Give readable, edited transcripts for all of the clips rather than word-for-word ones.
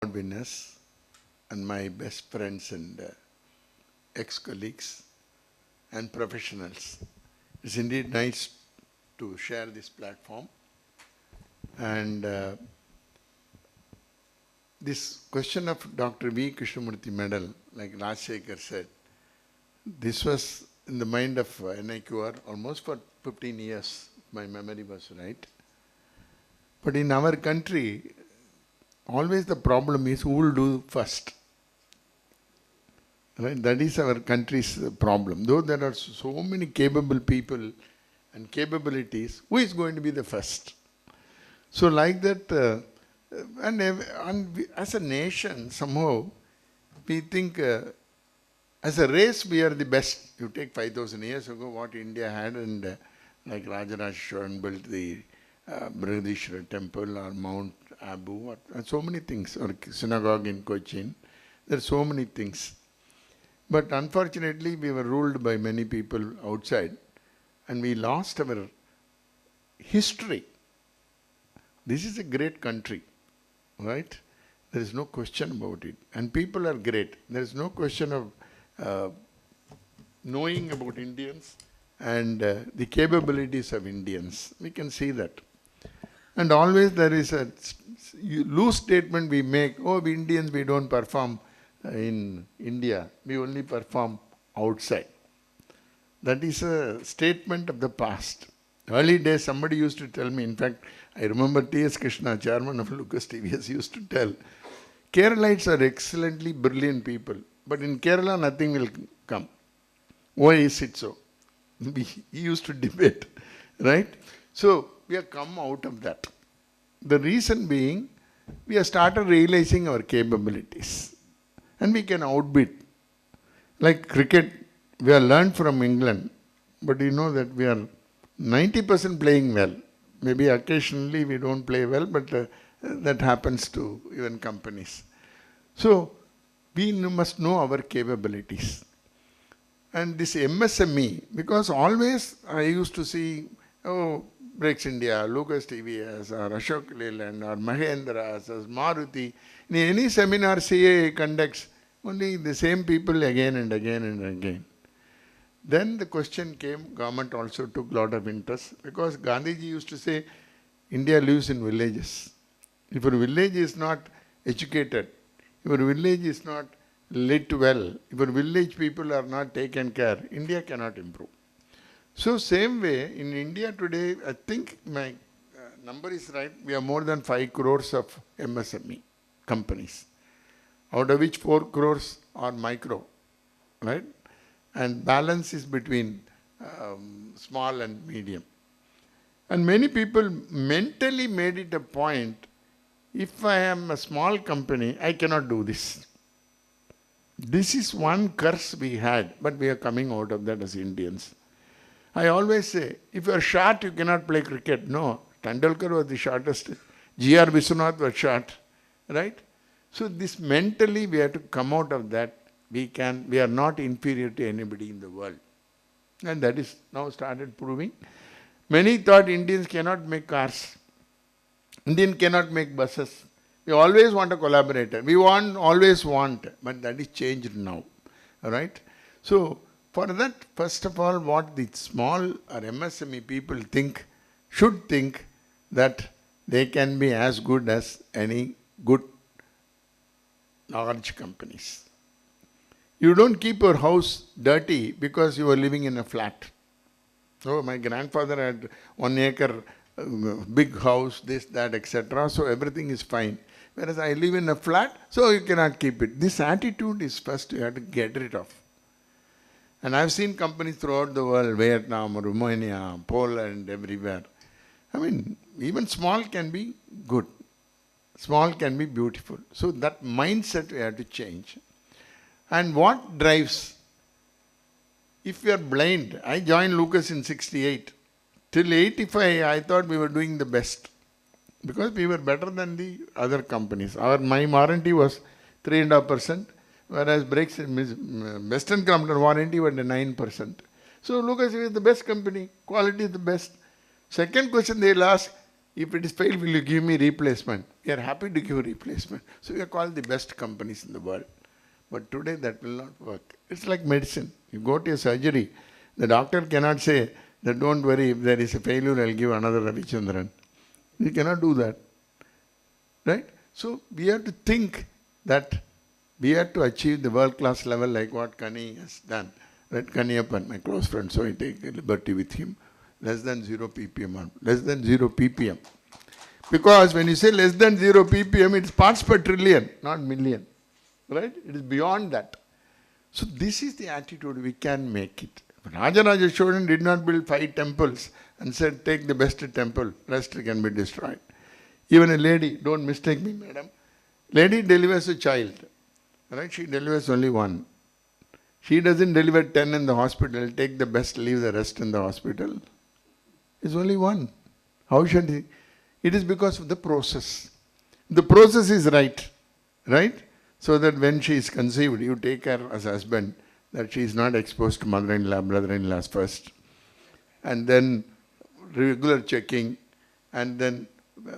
winners and my best friends and ex-colleagues and professionals. It's indeed nice to share this platform. And this question of Dr. V. Krishnamurthy medal, like Rajshekhar said, this was in the mind of NIQR almost for 15 years, if my memory was right. But in our country, always the problem is who will do first. Right? That is our country's problem. Though there are so many capable people and capabilities, who is going to be the first? So like that, as a nation, somehow, we think as a race, we are the best. You take 5,000 years ago, what India had, and like Rajaraj Cholan built the Brihadishwara temple or Mount Abu, and so many things, or synagogue in Cochin. There are so many things. But unfortunately, we were ruled by many people outside, and we lost our history. This is a great country, right? There is no question about it. And people are great. There is no question of knowing about Indians and the capabilities of Indians. We can see that. And always there is a loose statement we make, oh, we Indians, we don't perform in India. We only perform outside. That is a statement of the past. Early days, somebody used to tell me, in fact, I remember T.S. Krishna, chairman of Lucas TVS, used to tell, Keralites are excellently brilliant people, but in Kerala nothing will come. Why is it so? He used to debate, right? So, we have come out of that. The reason being, we have started realizing our capabilities. And we can outbid. Like cricket, we have learned from England, but you know that we are 90% playing well. Maybe occasionally we don't play well, but that happens to even companies. So, we must know our capabilities. And this MSME, because always I used to see, oh, Breaks India, Lucas TVS, or Ashok Leyland, or Mahendras, or Maruti. In any seminar CA conducts, only the same people again and again and again. Then the question came, government also took a lot of interest, because Gandhiji used to say, India lives in villages. If your village is not educated, if your village is not lit well, if your village people are not taken care, India cannot improve. So same way, in India today, I think my number is right, we have more than 5 crores of MSME companies, out of which 4 crores are micro, right? And balance is between small and medium. And many people mentally made it a point, if I am a small company, I cannot do this. This is one curse we had, but we are coming out of that as Indians. I always say, if you are short, you cannot play cricket. No, Tendulkar was the shortest. G.R. Vishwanath was short, right? So this mentally we have to come out of that. We are not inferior to anybody in the world. And that is now started proving. Many thought Indians cannot make cars. Indians cannot make buses. We always want a collaborator. We always want, but that is changed now. All right? So, for that, first of all, what the small or MSME people should think that they can be as good as any good large companies. You don't keep your house dirty because you are living in a flat. So my grandfather had 1 acre, big house, this, that, etc. So everything is fine. Whereas I live in a flat, so you cannot keep it. This attitude is first you have to get rid of. And I've seen companies throughout the world, Vietnam, Romania, Poland, everywhere. I mean, even small can be good. Small can be beautiful. So that mindset we have to change. And what drives? If you are blind, I joined Lucas in 68. Till 85, I thought we were doing the best. Because we were better than the other companies. My warranty was 3.5%. Whereas Breaks Western Company warranty was 9%. So Lucas is the best company, quality is the best. Second question they'll ask, If it is failed, will you give me replacement? We are happy to give replacement. So we are called the best companies in the world. But today that will not work. It's like medicine. You go to a surgery, the doctor cannot say that don't worry, if there is a failure, I'll give another Ravichandran. He cannot do that. Right? So we have to think that we have to achieve the world-class level like what Kani has done. Right? Kaniyappan, my close friend, so I take a liberty with him. Less than 0 ppm. Less than 0 ppm. Because when you say less than 0 ppm, it's parts per trillion, not million. Right? It is beyond that. So this is the attitude, we can make it. Rajaraja Cholan did not build 5 temples and said, take the best temple, rest can be destroyed. Even a lady, don't mistake me, madam. Lady delivers a child. Right? She delivers only one. She doesn't deliver 10 in the hospital, take the best, leave the rest in the hospital. It's only one. How should he? It is because of the process. The process is right. Right? So that when she is conceived, you take care as husband, that she is not exposed to mother-in-law, brother-in-laws first. And then regular checking, and then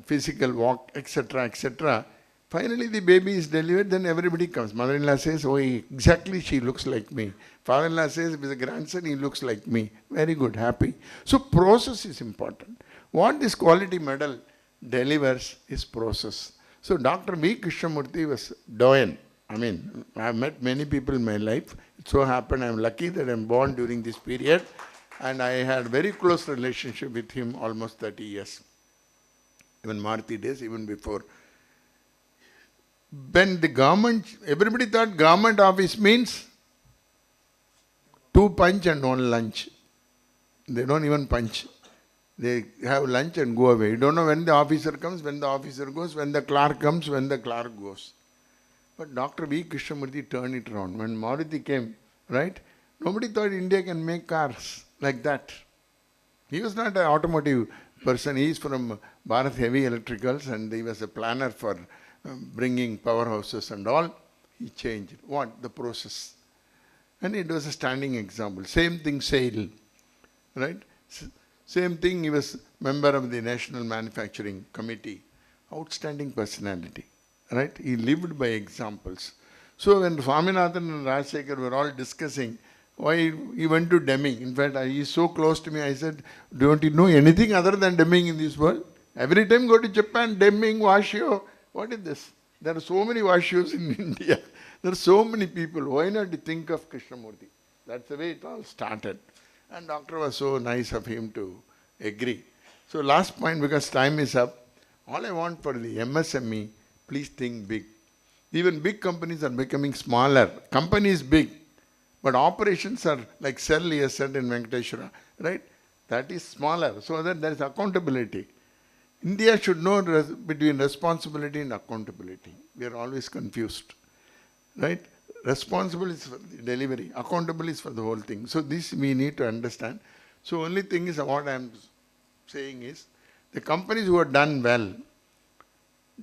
physical walk, etc., etc. Finally, the baby is delivered, then everybody comes. Mother-in-law says, oh, exactly she looks like me. Father-in-law says, if it's a grandson, he looks like me. Very good, happy. So process is important. What this quality medal delivers is process. So Dr. V. Krishnamurthy was doyen. I mean, I have met many people in my life. It so happened I am lucky that I am born during this period. And I had very close relationship with him almost 30 years. Even Maruti days, even before. When the government, everybody thought government office means 2 punch and 1 lunch. They don't even punch. They have lunch and go away. You don't know when the officer comes, when the officer goes, when the clerk comes, when the clerk goes. But Dr. V. Krishnamurthy turned it around. When Maruti came, right, nobody thought India can make cars like that. He was not an automotive person. He is from Bharat Heavy Electricals and he was a planner for bringing powerhouses and all. He changed. What? The process. And it was a standing example. Same thing, SAIL. Right? Same thing, he was member of the National Manufacturing Committee. Outstanding personality. Right? He lived by examples. So when Swaminathan and Rajsekhar were all discussing why he went to Deming. In fact, he is so close to me, I said, don't you know anything other than Deming in this world? Every time go to Japan, Deming, Washio. What is this? There are so many Washios in India. There are so many people. Why not think of Krishnamurthy? That's the way it all started. And doctor was so nice of him to agree. So last point, because time is up, all I want for the MSME, please think big. Even big companies are becoming smaller. Company is big, but operations are like Cell has said in Venkateshwara, right? That is smaller, so that there is accountability. India should know between responsibility and accountability. We are always confused, right? Responsible is for the delivery, accountable is for the whole thing. So this we need to understand. So only thing is what I am saying is, the companies who have done well,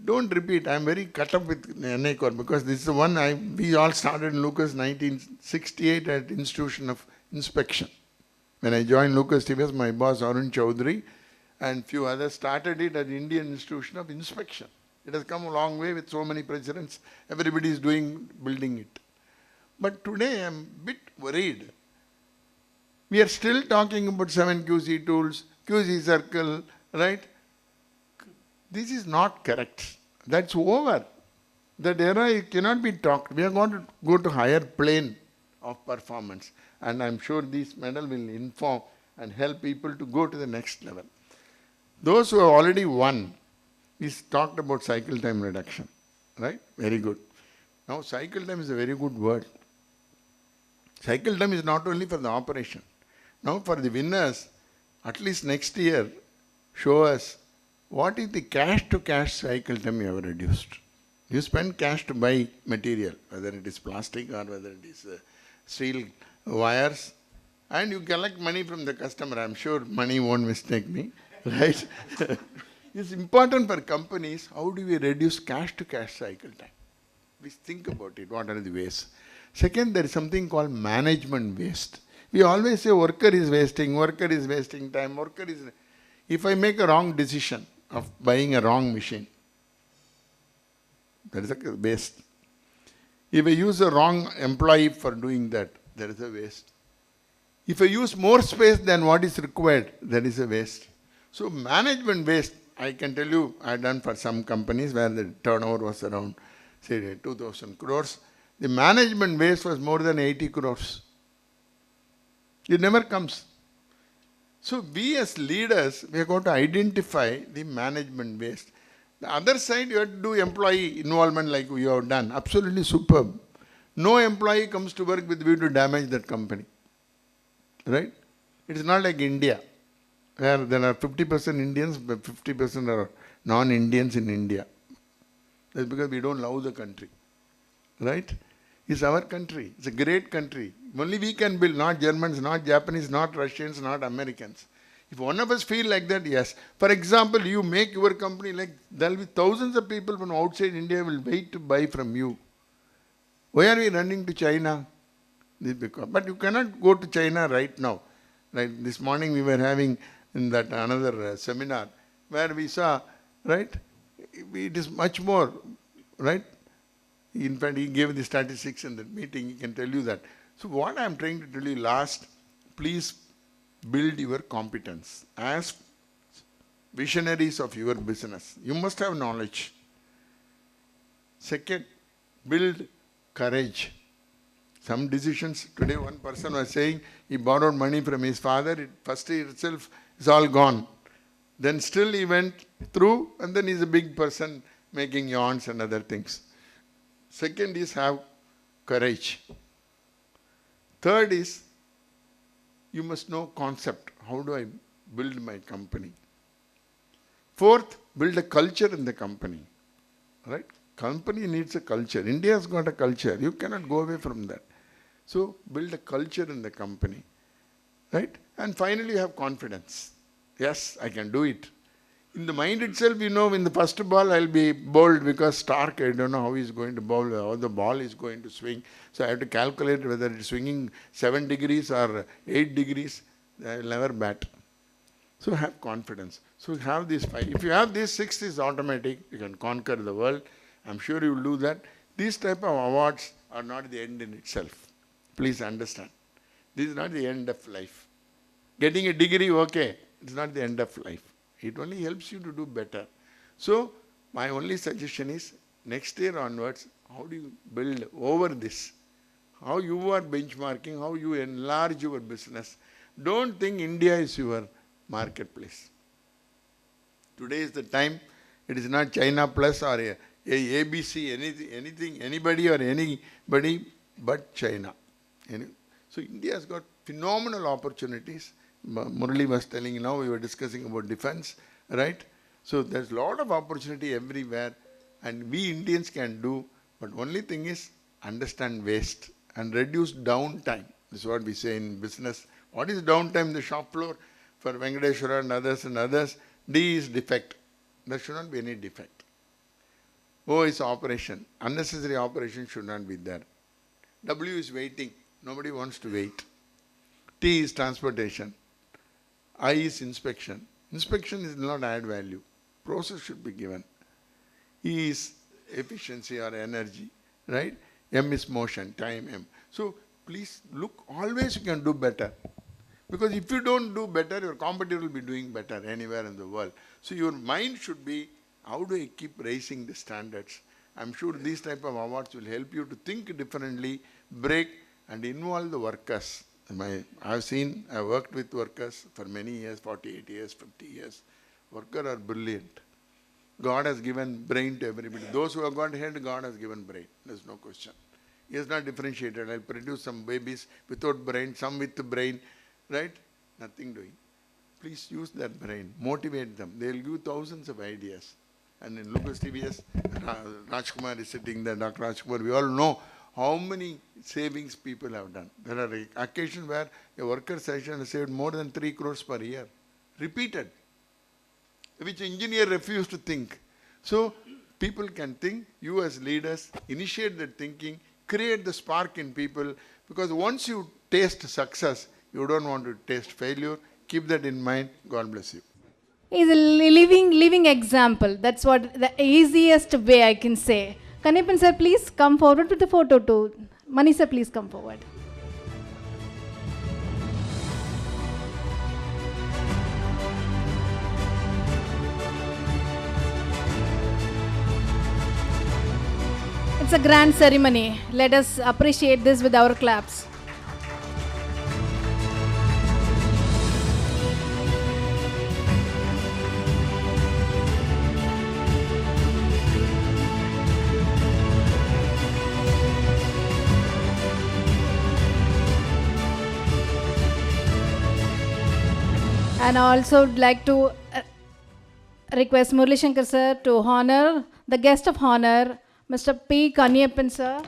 don't repeat. I am very cut up with NIQR because this is the one we all started in Lucas 1968 at Institution of Inspection. When I joined Lucas TVS, my boss Arun Chaudhary and few others started it at Indian Institution of Inspection. It has come a long way with so many presidents. Everybody is building it. But today I am a bit worried. We are still talking about 7 QC tools, QC circle, right? This is not correct. That's over. That era cannot be talked. We are going to go to higher plane of performance. And I'm sure this medal will inform and help people to go to the next level. Those who have already won, we talked about cycle time reduction. Right? Very good. Now cycle time is a very good word. Cycle time is not only for the operation. Now for the winners, at least next year, show us what is the cash-to-cash cycle time you have reduced. You spend cash to buy material, whether it is plastic or whether it is steel wires, and you collect money from the customer. I'm sure money won't mistake me, right? It's important for companies, how do we reduce cash-to-cash cycle time? Please think about it, what are the ways. Second, there is something called management waste. We always say worker is wasting time, worker is... If I make a wrong decision, of buying a wrong machine. That is a waste. If I use a wrong employee for doing that, that is a waste. If I use more space than what is required, that is a waste. So management waste, I can tell you, I have done for some companies where the turnover was around, say, 2,000 crores. The management waste was more than 80 crores. It never comes. So we as leaders, we have got to identify the management waste. The other side, you have to do employee involvement like you have done. Absolutely superb. No employee comes to work with you to damage that company. Right? It is not like India, where there are 50% Indians, but 50% are non-Indians in India. That's because we don't love the country. Right? It's our country. It's a great country. Only we can build, not Germans, not Japanese, not Russians, not Americans. If one of us feel like that, yes. For example, you make your company like, there will be thousands of people from outside India will wait to buy from you. Why are we running to China? But you cannot go to China right now. Right? This morning we were having in that another seminar where we saw, right? It is much more, right? In fact, he gave the statistics in that meeting. He can tell you that. So what I am trying to tell you last, please build your competence as visionaries of your business. You must have knowledge. Second, build courage. Some decisions, today one person was saying he borrowed money from his father, first year itself is all gone. Then still he went through and then he's a big person making yawns and other things. Second is have courage. Third is you must know concept. How do I build my company? Fourth, build a culture in the company. Right? Company needs a culture. India has got a culture. You cannot go away from that. So build a culture in the company. Right? And finally you have confidence. Yes, I can do it. In the mind itself, you know, in the first ball, I'll be bowled because Stark, I don't know how he's going to bowl, how the ball is going to swing. So I have to calculate whether it's swinging 7 degrees or 8 degrees. I will never bat. So have confidence. So have these 5. If you have these 6, is automatic. You can conquer the world. I'm sure you will do that. These type of awards are not the end in itself. Please understand. This is not the end of life. Getting a degree, okay. It's not the end of life. It only helps you to do better. So, my only suggestion is, next year onwards, how do you build over this? How you are benchmarking, how you enlarge your business. Don't think India is your marketplace. Today is the time. It is not China Plus or ABC, anything, anybody or anybody but China. So, India has got phenomenal opportunities. Murali was telling, now we were discussing about defense, right? So there's a lot of opportunity everywhere and we Indians can do, but only thing is understand waste and reduce downtime. This is what we say in business. What is downtime? The shop floor for Venkateshwara and others. D is defect. There should not be any defect. O is operation. Unnecessary operation should not be there. W is waiting. Nobody wants to wait. T is transportation. I is inspection. Inspection is not add value. Process should be given. E is efficiency or energy, right? M is motion, time M. So please look, always you can do better. Because if you don't do better, your competitor will be doing better anywhere in the world. So your mind should be, how do I keep raising the standards? I'm sure these type of awards will help you to think differently, break and involve the workers. I've worked with workers for many years, 48 years, 50 years. Workers are brilliant. God has given brain to everybody. Those who have got head, God has given brain. There's no question. He has not differentiated. I'll produce some babies without brain, some with brain, right? Nothing doing. Please use that brain. Motivate them. They'll give thousands of ideas. And in Lucas TVS, Rajkumar is sitting there, Dr. Rajkumar, we all know how many savings people have done. There are occasions where a worker session has saved more than 3 crores per year. Repeated. Which engineer refused to think. So, people can think, you as leaders, initiate that thinking, create the spark in people, because once you taste success, you don't want to taste failure. Keep that in mind. God bless you. Is a living example. That's what the easiest way I can say. Kanippan sir, please come forward with the photo too. Mani sir, please come forward. It's a grand ceremony. Let us appreciate this with our claps. And I also would like to request Murli Shankar sir to honor the guest of honor, Mr. P. Kaniyappan sir.